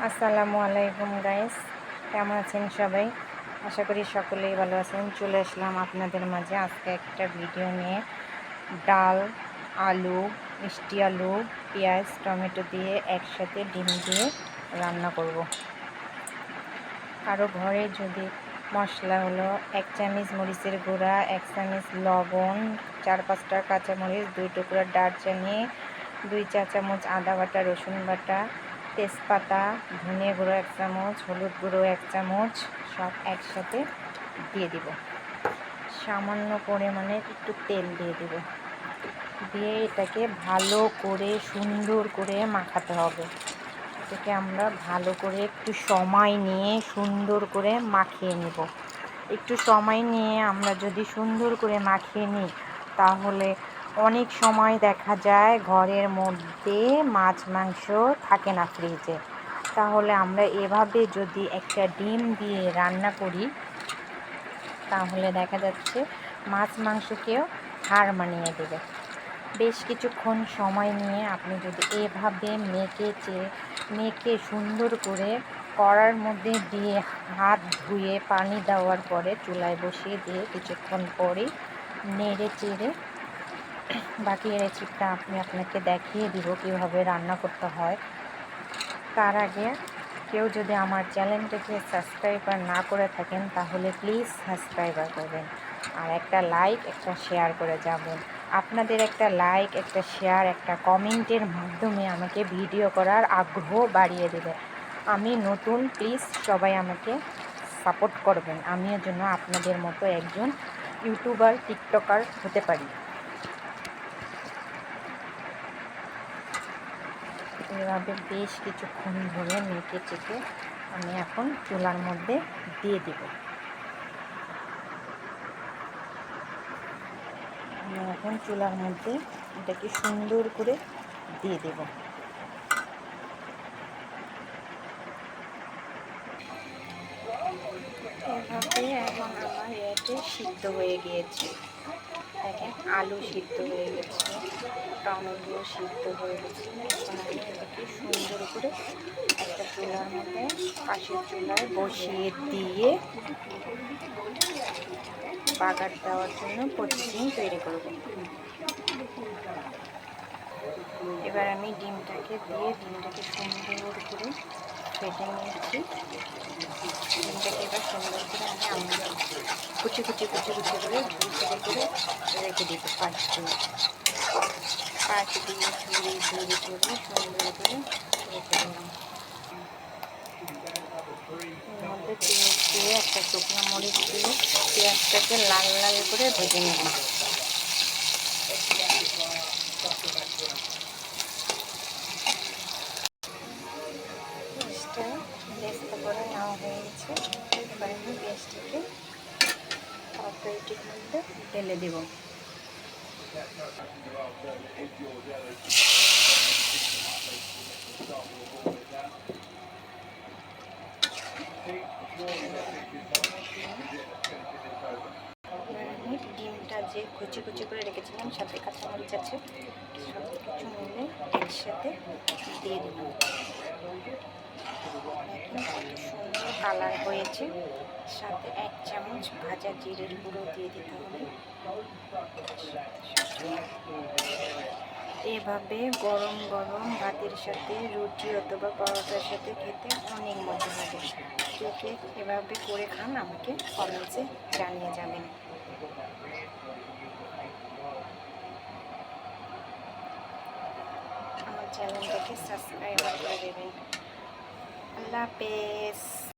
আসসালামু আলাইকুম গাইস, কেমন আছেন সবাই? আশা করি সকলেই ভালো আছেন। চলে আসলাম আপনাদের মাঝে আজকে একটা ভিডিও নিয়ে। ডাল, আলু, মিষ্টি আলু, পেঁয়াজ, টমেটো দিয়ে একসাথে ডিম দিয়ে রান্না করব। কারো ঘরে যদি মশলা হলো 1 চামচ মরিচের গুঁড়া, 1 চামচ লবণ, 4-5টা কাঁচামরিচ, 2 টুকরা দারচিনি, 2 চা চামচ আদা বাটা, রসুন বাটা, তেজপাতা, ধনে গুঁড়ো 1 চামচ, হলুদ গুঁড়ো 1 চামচ, সব একসাথে দিয়ে দিব। সামান্য পরিমাণে একটু তেল দিয়ে দিব। দিয়ে এটাকে ভালো করে সুন্দর করে মাখাতে হবে। এটাকে আমরা ভালো করে একটু সময় নিয়ে সুন্দর করে মাখিয়ে নেব। একটু সময় নিয়ে আমরা যদি সুন্দর করে মাখিয়ে নিই তাহলে অনেক সময় দেখা যায় ঘরের মধ্যে মাছ মাংস থাকে না ফ্রিজে। তাহলে আমরা এভাবে যদি একটা ডিম দিয়ে রান্না করি তাহলে দেখা যাচ্ছে মাছ মাংসকেও হার মানিয়ে দেবে। বেশ কিছুক্ষণ সময় নিয়ে আপনি যদি এভাবে মেখে সুন্দর করে কড়ার মধ্যে দিয়ে হাত ধুয়ে পানি দেওয়ার পরে চুলায় বসিয়ে দিয়ে কিছুক্ষণ পরেই নেড়ে চেড়ে বাকি রেসিপিটা আপনাকে দেখিয়ে দিব কীভাবে রান্না করতে হয়। তার আগে কেউ যদি আমার চ্যানেলটাকে সাবস্ক্রাইবার না করে থাকেন তাহলে প্লিজ সাবস্ক্রাইবার করবেন, আর একটা লাইক একটা শেয়ার করে যাবেন। আপনাদের একটা লাইক, একটা শেয়ার, একটা কমেন্টের মাধ্যমে আমাকে ভিডিও করার আগ্রহ বাড়িয়ে দেবে। আমি নতুন, প্লিজ সবাই আমাকে সাপোর্ট করবেন। আমিও যেন আপনাদের মতো একজন ইউটিউবার, টিকটকার হতে পারি। এভাবে বেশ কিছুক্ষণ ধরে মেখে চেখে আমি এখন চুলার মধ্যে দিয়ে দিব। আমি এখন চুলার মধ্যে এটাকে সুন্দর করে দিয়ে দেব। এভাবে এখন আমার এতে সিদ্ধ হয়ে গিয়েছে। দেখেন আলু সিদ্ধ হয়ে গেছে, টমেটো সিদ্ধ হয়ে গেছে। এখন আমি এটাকে সুন্দর করে একটা চুলার মধ্যে পাশের চুলায় বসিয়ে দিয়ে বাগার দেওয়ার জন্য প্রতিদিন তৈরি করব। এবার আমি ডিমটাকে সুন্দর করে ফেটে নিয়েছি। ডিমটাকে এবার সুন্দর করে আমি কুচি করে ঝুড়ি করে রেখে দিব। পাঁচ দিয়ে ঝুড়ি সুন্দর করে রেখে দিলাম। এর মধ্যে পেঁয়াজ দিয়ে একটা শুকনো মরিচ দিয়ে পেঁয়াজটাকে লাল লাল করে ভেজে নেব। পেঁয়াজটা বেস্ত করে নেওয়া হয়ে গেছে। এবার আমি পেঁয়াজটাকে তরকারিটির মধ্যে ঢেলে দেব। আমি ডিমটা যে কুচি করে রেখেছিলাম, সাথে কাঁচামরিচ আছে, সব কিছু মিলে একসাথে দিয়ে দেব। সুন্দর কালার হয়েছে। সাথে 1 চামচ ভাজা জিরের গুঁড়ো দিয়ে দিতে হবে। এভাবে গরম গরম ভাতের সাথে, রুটি অথবা পরোটার সাথে খেতে অনেক মজা হবে। কে এভাবে করে খান আমাকে কমেন্টসে জানিয়ে যাবেন। আমার চ্যানেলটাকে সাবস্ক্রাইব করে দেবেন। আল্লাহ হাফেজ।